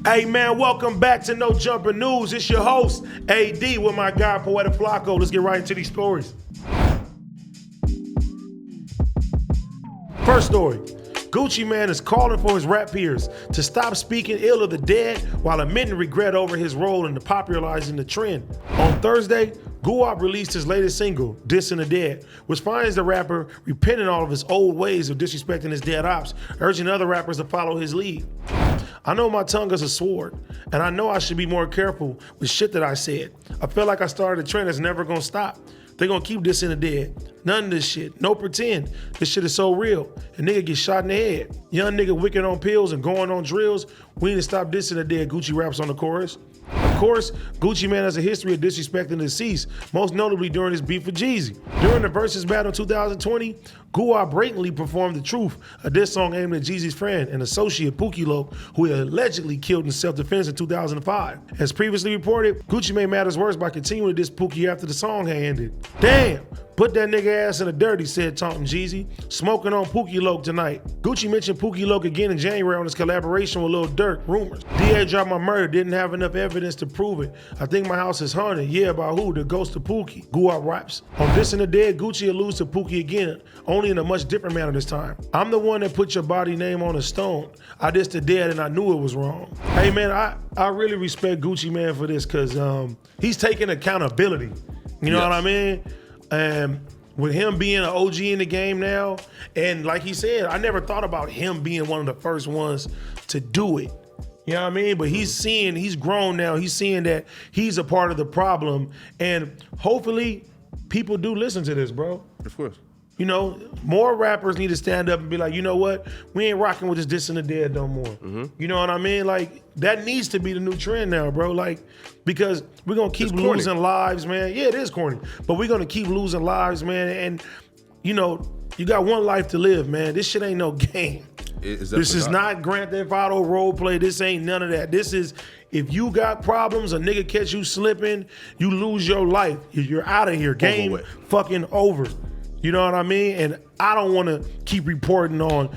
Hey man, welcome back to No Jumper News. It's your host, AD, with my guy, Poetik Flakko. Let's get right into these stories. First story. Gucci Mane is calling for his rap peers to stop speaking ill of the dead while admitting regret over his role in popularizing the trend. On Thursday, Guwap released his latest single, Dissing the Dead, which finds the rapper repenting all of his old ways of disrespecting his dead ops, urging other rappers to follow his lead. I know my tongue is a sword, and I know I should be more careful with shit that I said. I feel like I started a trend that's never gonna stop. They gonna keep dissing the dead. None of this shit. No pretend. This shit is so real. A nigga get shot in the head. Young nigga wicked on pills and going on drills. We need to stop dissing the dead, Gucci raps on the chorus. Of course, Gucci Mane has a history of disrespecting the deceased, most notably during his beef with Jeezy. During the Versus battle in 2020, Guwap blatantly performed The Truth, a diss song aimed at Jeezy's friend and associate Pookie Loc, who he allegedly killed in self-defense in 2005. As previously reported, Gucci made matters worse by continuing to diss Pookie after the song had ended. Damn! Put that nigga ass in the dirt, he said, taunting Jeezy. Smoking on Pookie Loc tonight. Gucci mentioned Pookie Loc again in January on his collaboration with Lil Durk, Rumors. DA dropped my murder, didn't have enough evidence to prove it. I think my house is haunted. Yeah, by who? The ghost of Pookie. Guwap raps. On Dissing the Dead, Gucci alludes to Pookie again, only in a much different manner this time. I'm the one that put your body name on a stone. I dissed the dead and I knew it was wrong. Hey man, I really respect Gucci Mane for this because he's taking accountability. You know what I mean? And with him being an OG in the game now, and like he said, I never thought about him being one of the first ones to do it. You know what I mean? But he's grown now. He's seeing that he's a part of the problem. And hopefully people do listen to this, bro. Of course. You know, more rappers need to stand up and be like, you know what? We ain't rocking with this dissing the dead no more. You know what I mean? Like, that needs to be the new trend now, bro. Like, because we're going to keep losing lives, man. Yeah, it is corny. But we're going to keep losing lives, man. And, you know, you got one life to live, man. This shit ain't no game. This is not Grand Theft Auto role play. This ain't none of that. This is, if you got problems, a nigga catch you slipping, you lose your life. You're out of here. Game fucking over. You know what I mean? And I don't want to keep reporting on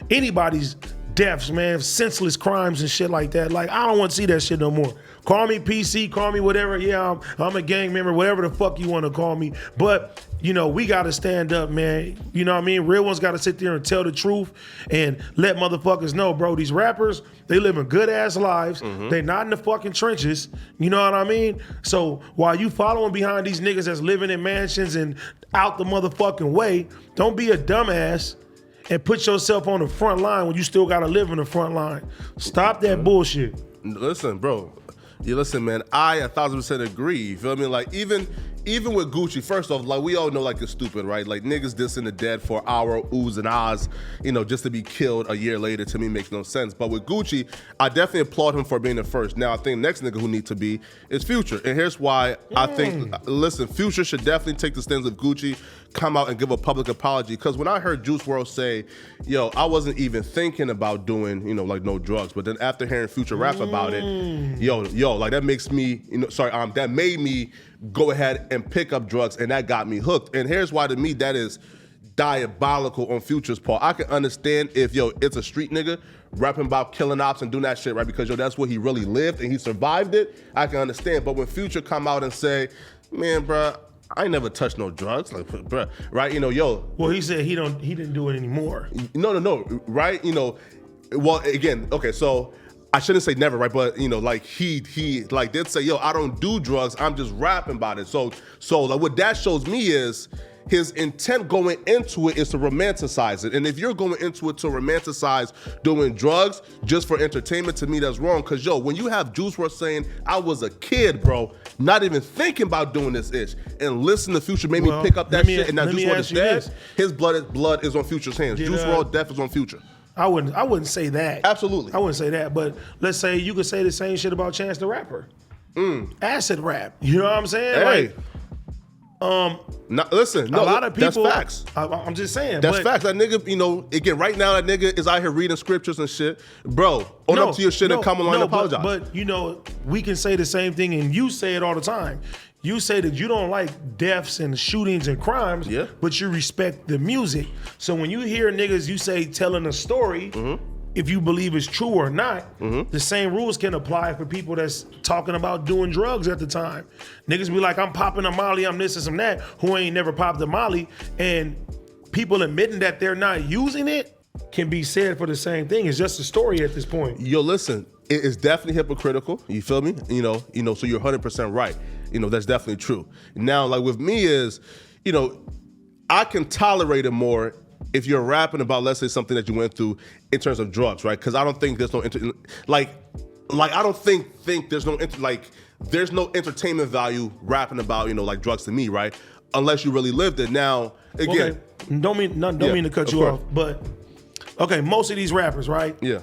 anybody's deaths, man, senseless crimes and shit like that. Like, I don't want to see that shit no more. Call me PC, call me whatever. Yeah, I'm a gang member, whatever the fuck you want to call me. But, you know, we got to stand up, man. You know what I mean? Real ones got to sit there and tell the truth and let motherfuckers know, bro, these rappers, they living good-ass lives. They not in the fucking trenches. You know what I mean? So while you following behind these niggas that's living in mansions and out the motherfucking way, don't be a dumbass and put yourself on the front line when you still got to live in the front line. Stop that bullshit. Listen, bro. You listen, man, I 1,000% agree. You feel me? Like, even with Gucci, first off, like, we all know, like, it's stupid, right? Like, niggas dissing the dead for our oohs and ahs, you know, just to be killed a year later, to me, makes no sense. But with Gucci, I definitely applaud him for being the first. Now, I think the next nigga who need to be is Future. And here's why I think, listen, Future should definitely take the stands of Gucci, come out and give a public apology. Because when I heard Juice WRLD say, yo, I wasn't even thinking about doing, you know, like, no drugs. But then after hearing Future rap about it, yo, like, that makes me, you know, that made me go ahead and pick up drugs, and that got me hooked. And here's why, to me, that is diabolical on Future's part. I can understand if, yo, it's a street nigga rapping about killing ops and doing that shit, right? Because, yo, that's where he really lived and he survived it. I can understand. But when Future come out and say, man, bruh, I ain't never touched no drugs, like, bruh, right? You know, yo. Well, he said he didn't do it anymore. No, right? You know, well, again, okay, so I shouldn't say never, right? But, you know, like, he like did say, yo, I don't do drugs, I'm just rapping about it. So like, what that shows me is his intent going into it is to romanticize it. And if you're going into it to romanticize doing drugs just for entertainment, to me, that's wrong. Because, yo, when you have Juice WRLD saying, I was a kid, bro, not even thinking about doing this ish, and listen to Future made me pick up that shit, and now Juice WRLD is dead, his blood is on Future's hands. Juice WRLD death is on Future. I wouldn't say that. Absolutely. I wouldn't say that. But let's say you could say the same shit about Chance the Rapper. Acid rap. You know what I'm saying? Hey. Like, listen, no, a lot of people, that's facts. I'm just saying. That's facts. That nigga, you know, again, right now that nigga is out here reading scriptures and shit. Bro, own up to your shit and come along and apologize. But, you know, we can say the same thing, and you say it all the time. You say that you don't like deaths and shootings and crimes, but you respect the music. So when you hear niggas, you say, telling a story, if you believe it's true or not, the same rules can apply for people that's talking about doing drugs at the time. Niggas be like, I'm popping a Molly, I'm this and some that, who ain't never popped a Molly, and people admitting that they're not using it can be said for the same thing. It's just a story at this point. Yo, listen, it is definitely hypocritical. You feel me? You know, so you're 100% right. You know, that's definitely true. Now, like with me is, you know, I can tolerate it more if you're rapping about, let's say, something that you went through in terms of drugs, right? Because I don't think there's no I don't think there's no there's no entertainment value rapping about, you know, like drugs to me, right? Unless you really lived it. Now, again, okay. Don't mean to cut you off, but okay, most of these rappers, right? Yeah,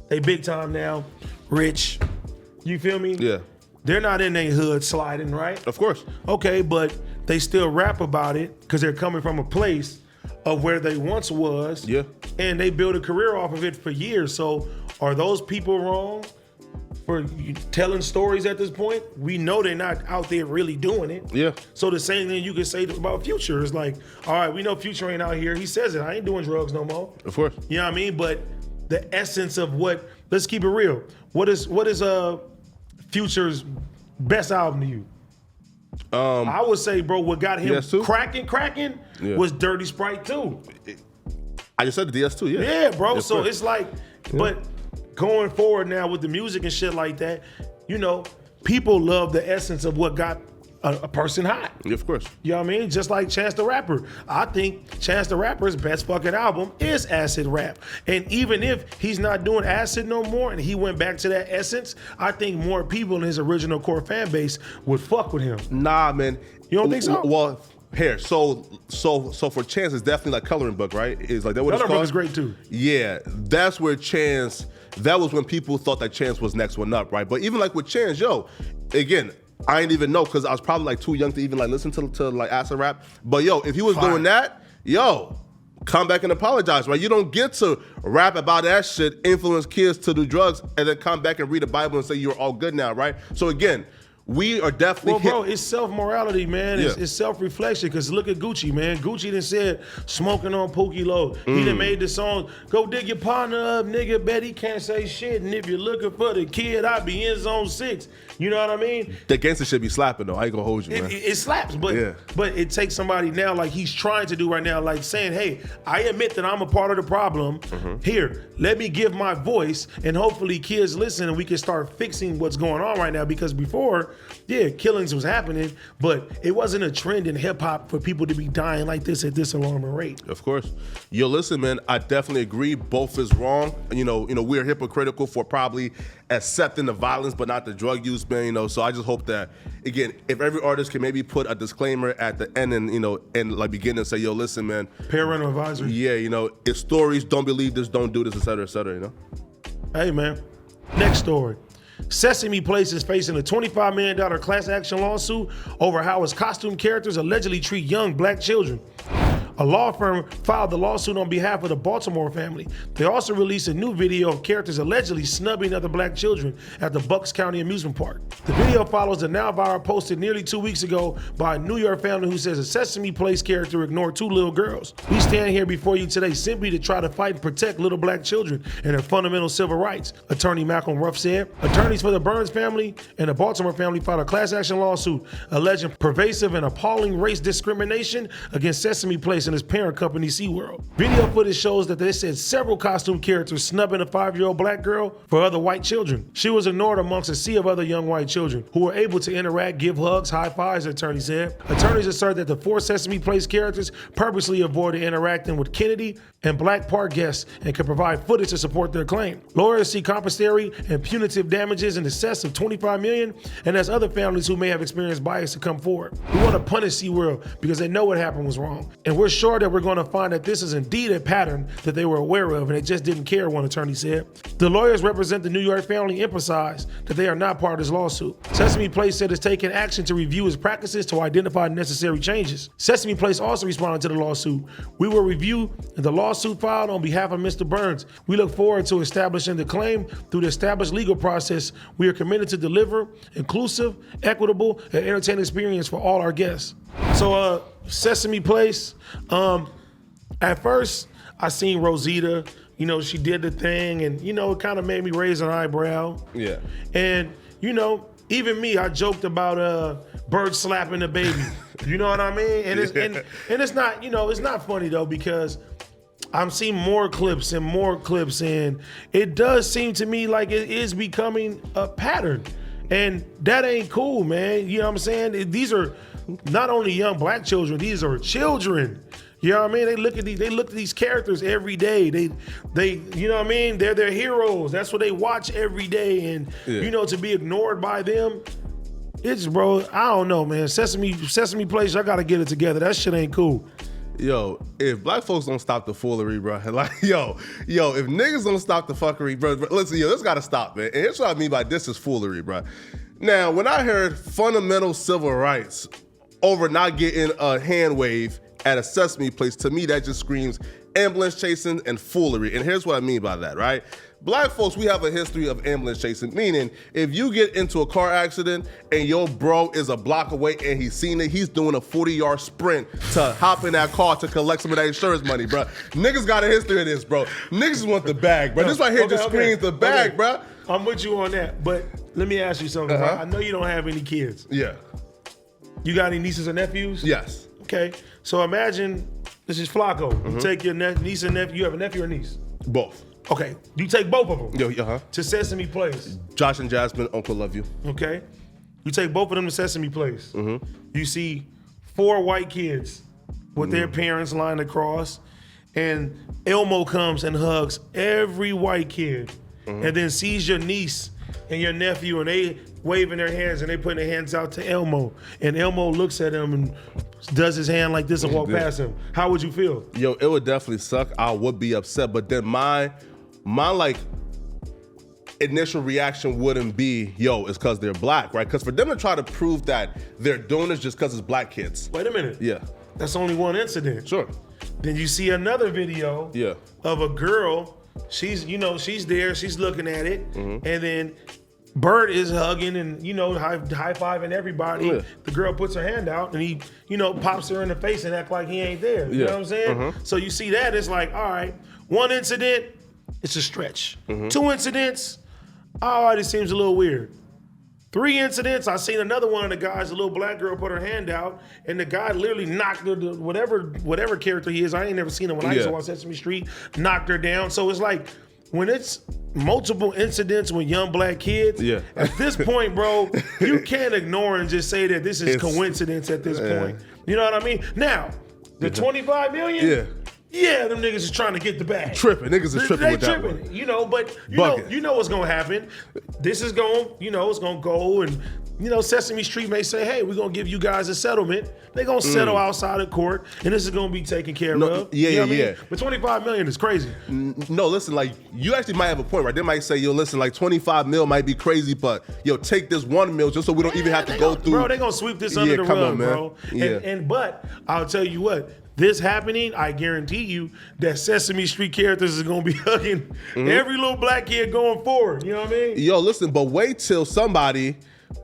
they big time now, rich. You feel me? Yeah. They're not in their hood sliding, right? Of course. Okay, but they still rap about it because they're coming from a place of where they once was. Yeah. And they built a career off of it for years. So are those people wrong for telling stories at this point? We know they're not out there really doing it. Yeah. So the same thing you can say about Future is like, all right, we know Future ain't out here. He says it. I ain't doing drugs no more. Of course. You know what I mean? But the essence of let's keep it real. What is Future's best album to you? I would say, bro, what got him cracking was Dirty Sprite 2. I just said the DS2, yeah. Yeah, bro. Yes, so sir. it's like, but going forward now with the music and shit like that, you know, people love the essence of what got a person hot. Yeah, of course. You know what I mean? Just like Chance the Rapper. I think Chance the Rapper's best fucking album is acid rap. And even if he's not doing acid no more and he went back to that essence, I think more people in his original core fan base would fuck with him. Nah, man. You don't think so? Well, here, so for Chance, it's definitely like Coloring Book, right? It's like that what it's Coloring called? Book is great too. Yeah, that's where Chance, that was when people thought that Chance was next one up, right? But even like with Chance, yo, again, I didn't even know because I was probably like too young to even like listen to like acid rap. But yo, if he was doing that, yo, come back and apologize, right? You don't get to rap about that shit, influence kids to do drugs, and then come back and read the Bible and say you're all good now, right? So again, we are definitely bro, it's self-morality, man. Yeah. It's self-reflection, because look at Gucci, man. Gucci done said, smoking on Pookie Loc. He done made the song, go dig your partner up, nigga, bet he can't say shit, and if you're looking for the kid, I be in zone 6. You know what I mean? The gangster shit be slapping, though. I ain't gonna hold you, man. It slaps, but it takes somebody now, like he's trying to do right now, like saying, hey, I admit that I'm a part of the problem. Here, let me give my voice, and hopefully kids listen, and we can start fixing what's going on right now, because before, yeah, killings was happening, but it wasn't a trend in hip hop for people to be dying like this at this alarming rate. Of course. Yo, listen, man, I definitely agree. Both is wrong. You know, we're hypocritical for probably accepting the violence, but not the drug use, man. You know, so I just hope that, again, if every artist can maybe put a disclaimer at the end and like begin and say, yo, listen, man. Parental advisory. Yeah, it's stories, don't believe this, don't do this, et cetera, Hey, man. Next story. Sesame Place is facing a $25 million class action lawsuit over how its costume characters allegedly treat young black children. A law firm filed the lawsuit on behalf of the Baltimore family. They also released a new video of characters allegedly snubbing other black children at the Bucks County amusement park. The video follows a now viral posted nearly 2 weeks ago by a New York family who says a Sesame Place character ignored 2 little girls. We stand here before you today simply to try to fight and protect little black children and their fundamental civil rights, Attorney Malcolm Ruff said. Attorneys for the Burns family and the Baltimore family filed a class action lawsuit alleging pervasive and appalling race discrimination against Sesame Place and his parent company, SeaWorld. Video footage shows that they said several costume characters snubbing a 5-year-old black girl for other white children. She was ignored amongst a sea of other young white children who were able to interact, give hugs, high fives, the attorney said. Attorneys assert that the 4 Sesame Place characters purposely avoided interacting with Kennedy and black park guests and could provide footage to support their claim. Lawyers see compensatory and punitive damages in excess of $25 million, and as other families who may have experienced bias to come forward. We want to punish SeaWorld because they know what happened was wrong, and we're sure that we're going to find that this is indeed a pattern that they were aware of and they just didn't care, one attorney said. The lawyers represent the New York family emphasized that they are not part of this lawsuit. Sesame Place said it's taking action to review its practices to identify necessary changes. Sesame Place also responded to the lawsuit. We will review the lawsuit filed on behalf of Mr. Burns. We look forward to establishing the claim through the established legal process. We are committed to deliver inclusive, equitable, and entertaining experience for all our guests. So Sesame Place, at first I seen Rosita, you know, she did the thing, and you know, it kind of made me raise an eyebrow. Yeah. And you know, even me, I joked about bird slapping the baby. You know what I mean? And it's and it's not, you know, it's not funny though, because I'm seeing more clips, and it does seem to me like it is becoming a pattern. And that ain't cool, man. You know what I'm saying? These are not only young black children, these are children. You know what I mean? They look at these characters every day. They you know what I mean? They're their heroes. That's what they watch every day. And you know, to be ignored by them, it's, bro, I don't know, man. Sesame Place, y'all gotta get it together. That shit ain't cool. Yo, if black folks don't stop the foolery, bro, like, yo, if niggas don't stop the fuckery, bro, listen, yo, this gotta stop, man. And here's what I mean by this is foolery, bro. Now, when I heard fundamental civil rights over not getting a hand wave at a Sesame Place, to me, that just screams ambulance chasing and foolery. And here's what I mean by that, right? Black folks, we have a history of ambulance chasing, meaning if you get into a car accident and your bro is a block away and he's seen it, he's doing a 40-yard sprint to hop in that car to collect some of that insurance money, bro. Niggas got a history of this, bro. Niggas want the bag, bro. This right here just screams the bag, bro. I'm with you on that, but let me ask you something. Bro. I know you don't have any kids. Yeah. You got any nieces or nephews? Yes. Okay, so imagine this is Flakko. You take your niece and nephew. You have a nephew or niece? Both. Okay, you take both of them Yo, to Sesame Place. Josh and Jasmine, Uncle Love You. Okay, you take both of them to Sesame Place. You see 4 white kids with their parents lined across, and Elmo comes and hugs every white kid, and then sees your niece and your nephew, and they waving their hands and they putting their hands out to Elmo, and Elmo looks at him and does his hand like this and walk past him. How would you feel? Yo, it would definitely suck. I would be upset, but then my like initial reaction wouldn't be, yo, it's because they're black, right? Because for them to try to prove that they're doing this just because it's black kids. Wait a minute. Yeah. That's only one incident. Sure. Then you see another video of a girl. She's there, she's looking at it, and then Bird is hugging and, you know, high-fiving everybody. Yeah. The girl puts her hand out and he, you know, pops her in the face and act like he ain't there. You know what I'm saying? So you see that, it's like, all right, one incident, it's a stretch. 2 incidents, all right, it seems a little weird. 3 incidents, I seen another one of the guys, a little black girl put her hand out, and the guy literally knocked her, whatever character he is, I ain't never seen him when I used to watch Sesame Street, knocked her down. So it's like, when it's multiple incidents with young black kids, at this point, bro, you can't ignore and just say that this is coincidence at this point. You know what I mean? Now, the 25 million, them niggas is trying to get the bag. Niggas is tripping with that one. You know, but you know what's gonna happen. This is gonna, it's gonna go, and Sesame Street may say, hey, we're gonna give you guys a settlement. They're gonna settle outside of court, and this is gonna be taken care of. Yeah. But 25 million is crazy. No, listen, like, you actually might have a point, right? They might say, yo, listen, like 25 mil might be crazy, but yo, take this 1 mil just so we don't even have to go through. Bro, they gonna sweep this under the rug, bro. But I'll tell you what, this happening, I guarantee you that Sesame Street characters is gonna be hugging every little black kid going forward. You know what I mean? Yo, listen, but wait till somebody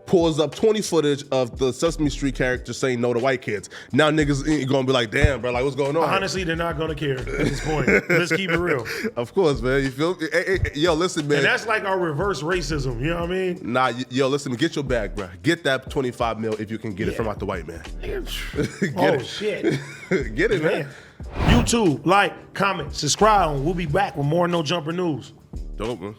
pulls up 20 footage of the Sesame Street characters saying no to white kids. Now niggas ain't gonna be like, damn, bro, like, what's going on? Honestly, they're not gonna care at this point. Let's keep it real. Of course, man. You feel me? Hey, yo, listen, man. And that's like our reverse racism. You know what I mean? Nah, yo, listen, get your bag, bro. Get that 25 mil if you can get it from out the white man. Shit. Get it, man. YouTube, like, comment, subscribe, and we'll be back with more No Jumper News. Dope, man.